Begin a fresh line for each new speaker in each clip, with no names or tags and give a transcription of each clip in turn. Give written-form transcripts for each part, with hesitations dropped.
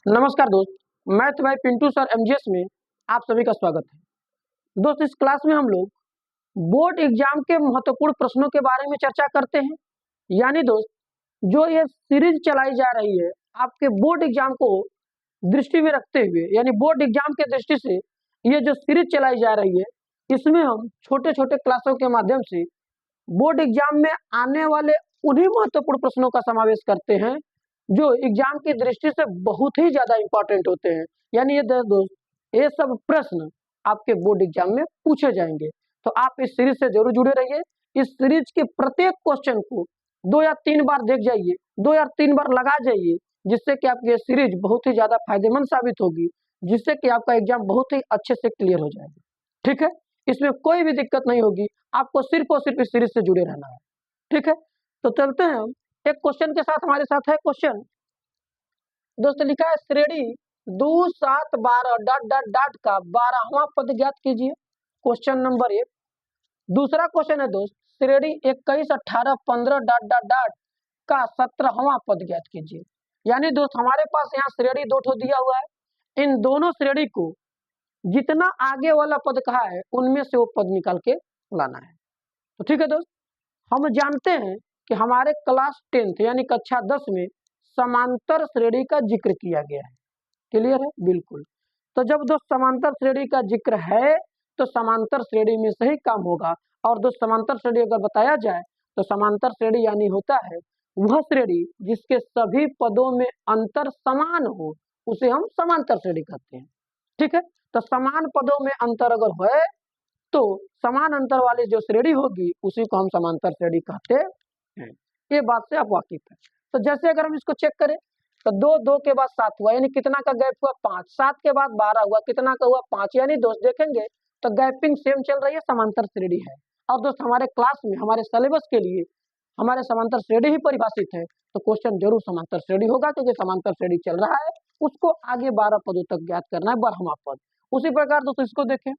नमस्कार दोस्त, मैथ भाई पिंटू सर एमजीएस में आप सभी का स्वागत है। दोस्त इस क्लास में हम लोग बोर्ड एग्जाम के महत्वपूर्ण प्रश्नों के बारे में चर्चा करते हैं। यानी दोस्त जो ये सीरीज चलाई जा रही है आपके बोर्ड एग्जाम को दृष्टि में रखते हुए, यानी बोर्ड एग्जाम के दृष्टि से ये जो सीरीज चलाई जा रही है इसमें हम छोटे छोटे क्लासों के माध्यम से बोर्ड एग्जाम में आने वाले उन्हीं महत्वपूर्ण प्रश्नों का समावेश करते हैं जो एग्जाम की दृष्टि से बहुत ही ज्यादा इंपॉर्टेंट होते हैं। यानी ये दोस्त ये सब प्रश्न आपके बोर्ड एग्जाम में पूछे जाएंगे, तो आप इस सीरीज से जरूर जुड़े रहिए। इस सीरीज के प्रत्येक क्वेश्चन को 2 या 3 बार देख जाइए, 2 या 3 बार लगा जाइए, जिससे कि आपकी ये सीरीज बहुत ही ज्यादा फायदेमंद साबित होगी, जिससे कि आपका एग्जाम बहुत ही अच्छे से क्लियर हो जाएगा। ठीक है, इसमें कोई भी दिक्कत नहीं होगी, आपको सिर्फ और सिर्फ इस सीरीज से जुड़े रहना है। ठीक है, तो चलते हैं एक क्वेश्चन के साथ। हमारे साथ है क्वेश्चन दोस्त, लिखा है श्रेणी 2 7 12 डॉट डॉट डॉट का 12वां पद ज्ञात कीजिए। Question number 1। दूसरा क्वेश्चन है दोस्त श्रेणी 21 18 15 डॉट डॉट डॉट का 17वां पद ज्ञात कीजिए। यानी दोस्त हमारे पास यहाँ श्रेणी 2 ठो दिया हुआ है, इन दोनों श्रेणी को जितना आगे वाला पद कहा है उनमें से वो पद निकाल के लाना है। तो ठीक है दोस्त, हम जानते हैं कि हमारे क्लास 10th यानी कक्षा 10 में समांतर श्रेणी का जिक्र किया गया है। क्लियर है? बिल्कुल। तो जब दोस्त समांतर श्रेणी का जिक्र है तो समांतर श्रेणी में से ही काम होगा। और दोस्त समांतर श्रेणी अगर बताया जाए तो समांतर श्रेणी यानी होता है वह श्रेणी जिसके सभी पदों में अंतर समान हो, उसे हम समांतर श्रेणी कहते हैं। ठीक है, तो समान पदों में अंतर अगर है तो समान अंतर वाली जो श्रेणी होगी उसी को हम समांतर श्रेणी कहते हैं। ये बात से आप वाकिफ है। तो जैसे अगर हम इसको चेक करें तो 2 2 के बाद 7 हुआ, यानी कितना का गैप हुआ 5, 7 के बाद 12 हुआ, कितना का हुआ 5। यानी दोस्त देखेंगे तो गैपिंग सेम चल रही है, समांतर श्रेणी है। और दोस्त हमारे क्लास में हमारे सिलेबस के लिए हमारे समांतर श्रेणी ही परिभाषित है, तो क्वेश्चन जरूर समांतर श्रेणी होगा, क्योंकि समांतर श्रेणी चल रहा है, उसको आगे 12 पदों तक ज्ञात करना है, 12वां पद। उसी प्रकार दोस्तों इसको देखें,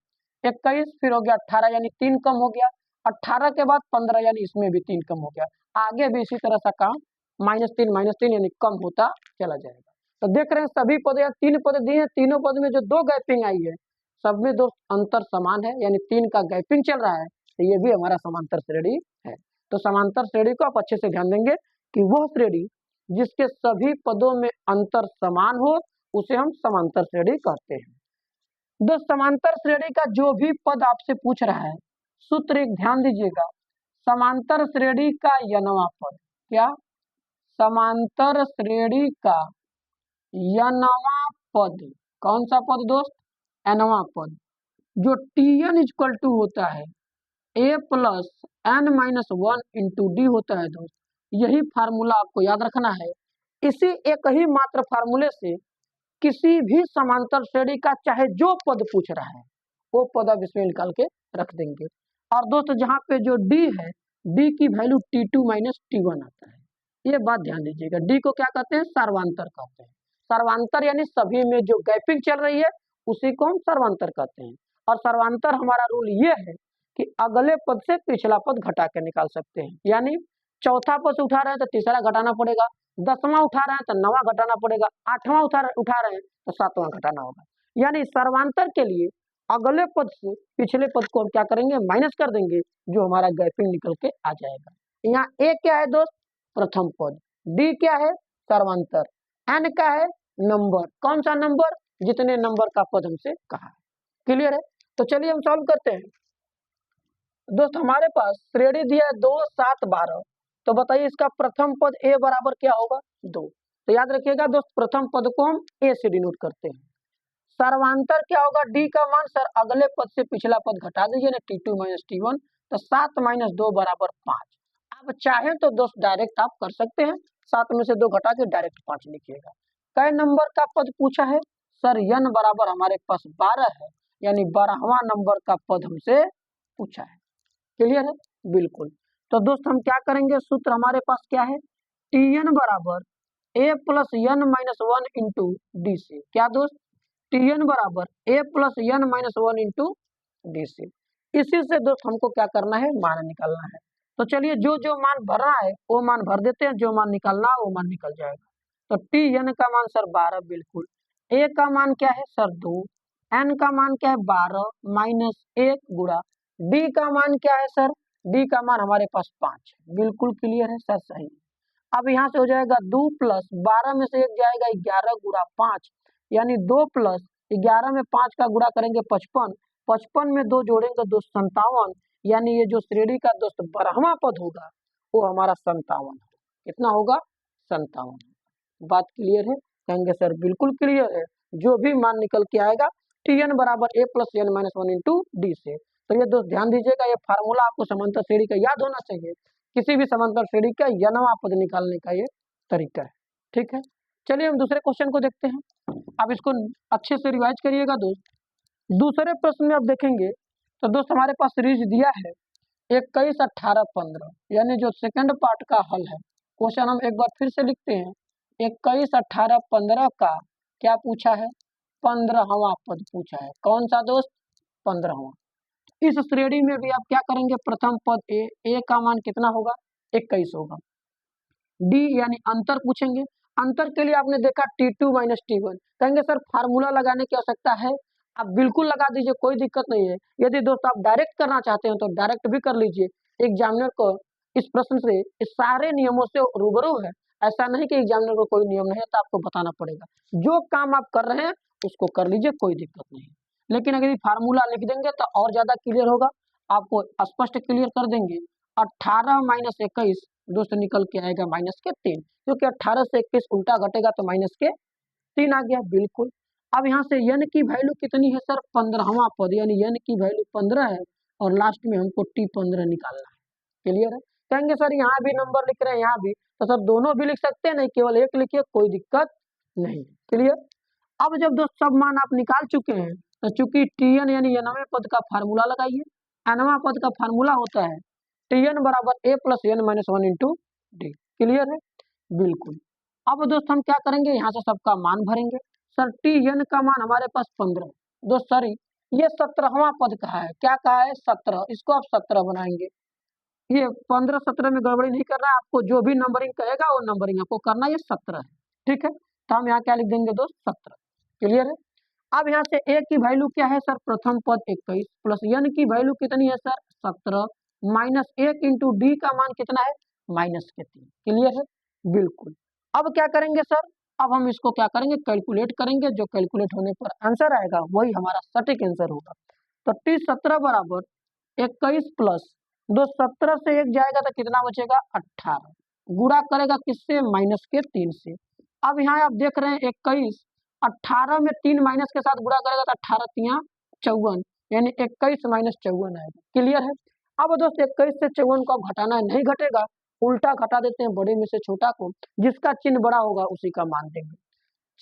21 फिर हो गया 18 यानी 3 कम हो गया, 18 के बाद 15 यानी इसमें भी 3 कम हो गया, आगे भी इसी तरह सा काम -3 यानी कम होता चला जाएगा। तो देख रहे हैं सभी पद या 3 पद दिए हैं, तीनों पद में जो 2 गैपिंग आई है सब में दोस्त अंतर समान है, यानी 3 का गैपिंग चल रहा है, तो ये भी हमारा समांतर श्रेणी है। तो समांतर श्रेणी को आप अच्छे से ध्यान देंगे कि वह श्रेणी जिसके सभी पदों में अंतर समान हो उसे हम समांतर श्रेणी कहते हैं। दोस्त समांतर श्रेणी का जो भी पद आपसे पूछ रहा है, सूत्र एक ध्यान दीजिएगा, समांतर श्रेणी का n वां पद, क्या समांतर श्रेणी का n वां पद, कौन सा पद दोस्त, n वां पद, जो Tn इक्वल टू होता है a plus n minus 1 into D होता है दोस्त। यही फार्मूला आपको याद रखना है। इसी एक ही मात्र फार्मूले से किसी भी समांतर श्रेणी का चाहे जो पद पूछ रहा है वो पद आप इसमें निकाल के रख देंगे। और दोस्तों जहाँ पे जो डी है, डी की वैल्यू T2 माइनस T1 आता है, ये बात ध्यान दीजिएगा। डी को क्या कहते हैं, सर्वांतर कहते हैं। सर्वांतर यानी सभी में जो गैपिंग चल रही है उसी को हम सर्वांतर कहते हैं। और सर्वांतर हमारा रूल ये है कि अगले पद से पिछला पद घटा के निकाल सकते हैं। यानी चौथा पद उठा रहे हैं तो तीसरा घटाना पड़ेगा, 10वां उठा रहे हैं तो 9वां घटाना पड़ेगा, 8वां उठा रहे हैं तो 7वां घटाना होगा। यानी सर्वांतर के लिए अगले पद से पिछले पद को हम क्या करेंगे, माइनस कर देंगे, जो हमारा गैपिंग निकल के आ जाएगा। यहाँ ए क्या है दोस्त, प्रथम पद, डी क्या है, सर्वांतर, एन क्या है, नंबर, कौन सा नंबर, जितने नंबर का पद हमसे कहा है। क्लियर है? तो चलिए हम सॉल्व करते हैं। दोस्त हमारे पास श्रेणी दिया है 2 7 12, तो बताइए इसका प्रथम पद ए बराबर क्या होगा, 2। तो याद रखिएगा दोस्त प्रथम पद को हम ए से डिनोट करते हैं। सर्वांतर क्या होगा, डी का मान सर अगले पद से पिछला पद घटा दीजिए ना, T2 माइनस T1, तो 7 माइनस 2 बराबर 5। आप चाहें तो दोस्त डायरेक्ट आप कर सकते हैं, 7 में से 2 घटा के डायरेक्ट 5 लिखिएगा। कै नंबर का पद पूछा है सर, n बराबर हमारे पास 12 है, यानी 12वां नंबर का पद हमसे पूछा है। क्लियर है? बिल्कुल। तो दोस्त हम क्या करेंगे, सूत्र हमारे पास क्या है, Tn बराबर a plus n minus 1 into D से, क्या दोस्त, Tn बराबर a plus n minus 1 into D से। इसी से दोस्त हमको क्या करना है, मान निकालना है। तो चलिए जो जो मान भरना है वो मान भर देते हैं, जो मान निकालना है वो मान निकल जाएगा। तो टी एन का मान सर 12 बिल्कुल। ए का मान क्या है सर 2, एन का मान क्या है 12 माइनस 1 गुणा डी का मान क्या है सर, डी का मान हमारे पास 5 है। बिल्कुल क्लियर है सर, सही। अब यहाँ से हो जाएगा 2 प्लस 12 में से 1 जाएगा 11 गुणा 5, यानी 2 प्लस 11 में 5 का गुणा करेंगे 55, 55 में 2 जोड़ेंगे 2 57, यानी ये जो श्रेणी का दोस्त 12वां पद होगा वो हमारा 57। कितना होगा 57। बात क्लियर है, कहेंगे सर बिल्कुल क्लियर है। जो भी मान निकल के आएगा टी एन बराबर A plus N minus 1 into D से। तो ये दोस्त ध्यान दीजिएगा, ये फार्मूला आपको समांतर श्रेणी का याद होना चाहिए। किसी भी समांतर श्रेणी का n वां पद निकालने का ये तरीका है। ठीक है, चलिए हम दूसरे क्वेश्चन को देखते हैं। अब इसको अच्छे से रिवाइज करिएगा दोस्त। दूसरे प्रश्न में आप देखेंगे तो दोस्त हमारे पास सीरीज दिया है 21, 18, 15, यानी जो सेकंड पार्ट का हल है। क्वेश्चन हम एक बार फिर से लिखते हैं, 21, 18, 15 का क्या पूछा है, 15वां पद पूछा है। कौन सा दोस्त, 15वां। इस श्रेणी में भी आप क्या करेंगे, प्रथम पद ए का मान कितना होगा 21 होगा। डी यानी अंतर पूछेंगे। अंतर के लिए आपने देखा T2 माइनस T1, कहेंगे सर फार्मूला लगाने की आवश्यकता है, आप बिल्कुल लगा दीजिए, कोई दिक्कत नहीं है। यदि दोस्त आप डायरेक्ट करना चाहते हैं तो डायरेक्ट भी कर लीजिए। एग्जामिनर को इस प्रश्न से इस सारे नियमों से रूबरू है। ऐसा नहीं कि एग्जामिनर को कोई नियम नहीं है तो आपको बताना पड़ेगा। जो काम आप कर रहे हैं उसको कर लीजिए, कोई दिक्कत नहीं। लेकिन अगर फार्मूला लिख देंगे तो और ज्यादा क्लियर होगा, आपको स्पष्ट क्लियर कर देंगे। 18 माइनस 21 दोस्त निकल के आएगा -3, क्योंकि 18 से 21 उल्टा घटेगा तो -3 आ गया। बिल्कुल। अब यहाँ से n की वैल्यू कितनी है सर, 15वां पद, यानी n की वैल्यू 15 है और लास्ट में हमको T15 निकालना है। क्लियर है, कहेंगे सर यहाँ भी नंबर लिख रहे हैं यहाँ भी, तो सर दोनों भी लिख सकते हैं, नहीं केवल एक लिखिए, कोई दिक्कत नहीं। क्लियर। अब जब दोस्त सब मान आप निकाल चुके हैं तो चूंकि Tn यानी nवें पद का फार्मूला लगाइए। nवां पद का फार्मूला होता है Tn बराबर A plus N minus 1 into D. Clear है, बिल्कुल। अब दोस्त हम क्या करेंगे, यहाँ से सबका मान भरेंगे। सर Tn का मान हमारे पास 15, दोस्त सॉरी ये 17वां पद कहा है, क्या कहा है 17, इसको आप 17 बनाएंगे। ये 15 17 में गड़बड़ी नहीं करना है आपको, जो भी नंबरिंग कहेगा वो नंबरिंग आपको करना, ये 17 है। ठीक है, तो हम यहाँ क्या लिख देंगे दोस्त 17। क्लियर है। अब यहाँ से ए की वैल्यू क्या है सर, प्रथम पद 21 प्लस n की वैल्यू कितनी है सर 17 माइनस 1 इंटू डी का मान कितना है -3। क्लियर है, बिल्कुल। अब क्या करेंगे सर, अब हम इसको क्या करेंगे कैलकुलेट करेंगे, जो कैलकुलेट होने पर आंसर आएगा वही हमारा सटीक आंसर होगा। तो T17 बराबर 21 प्लस 17 से 1 जाएगा तो कितना बचेगा 18, गुणा करेगा किससे -3 से। अब यहाँ आप देख रहे हैं 21, 18 में 3 माइनस के साथ गुणा करेगा तो 18 3 54, यानी 21 माइनस 54 आएगा। क्लियर है। अब दोस्त 21 से 54 को घटाना है, नहीं घटेगा, उल्टा घटा देते हैं बड़े में से छोटा को, जिसका चिन्ह बड़ा होगा उसी का मान देंगे।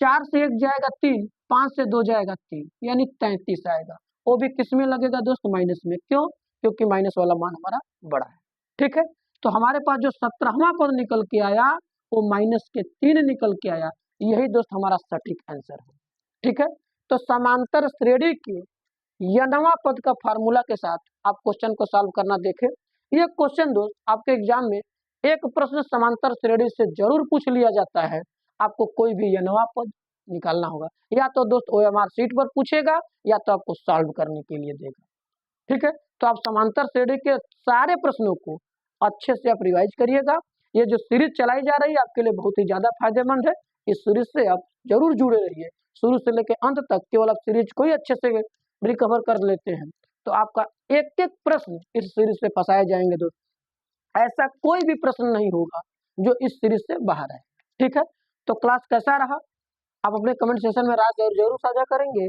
4 से 1 जाएगा 3, 5 से 2 जाएगा 3, यानी 33 आएगा। वो भी किस में लगेगा दोस्त, माइनस में। क्यों, क्योंकि माइनस वाला मान हमारा बड़ा है। ठीक है, तो हमारे पास जो 17वां पद निकल के आया वो -3 निकल के आया, यही दोस्त हमारा सटीक आंसर है। ठीक है, तो समांतर श्रेणी के nवां पद का फार्मूला के साथ आप क्वेश्चन को सॉल्व करना देखें। ये क्वेश्चन दोस्त आपके एग्जाम में एक प्रश्न समांतर श्रेणी से जरूर पूछ लिया जाता है। आपको कोई भी nवां पद निकालना होगा, या तो दोस्त OMR शीट पर पूछेगा या तो आपको सॉल्व करने के लिए देगा। ठीक है, तो आप समांतर श्रेणी के सारे प्रश्नों को अच्छे से आप रिवाइज करिएगा। ये जो सीरीज चलाई जा रही है आपके लिए बहुत ही ज्यादा फायदेमंद है। इस सीरीज से आप जरूर जुड़े रहिए, शुरू से लेकर अंत तक। केवल आप सीरीज को ही अच्छे से रिकवर कर लेते हैं तो आपका एक एक प्रश्न इस सीरीज से फंसाए जाएंगे दोस्त। ऐसा कोई भी प्रश्न नहीं होगा जो इस सीरीज से बाहर है। ठीक है, तो क्लास कैसा रहा आप अपने कमेंट सेक्शन में राय जरूर साझा करेंगे,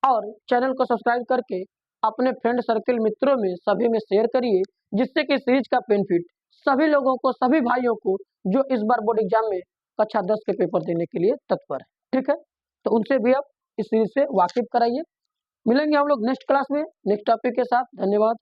और चैनल को सब्सक्राइब करके अपने फ्रेंड सर्किल मित्रों में सभी में शेयर करिए, जिससे कि सीरीज का बेनिफिट सभी लोगों को, सभी भाइयों को जो इस बार बोर्ड एग्जाम में कक्षा 10 के पेपर देने के लिए तत्पर है। ठीक है, तो उनसे भी आप इस सीरीज से वाकिफ कराइए। मिलेंगे हम लोग नेक्स्ट क्लास में नेक्स्ट टॉपिक के साथ। धन्यवाद।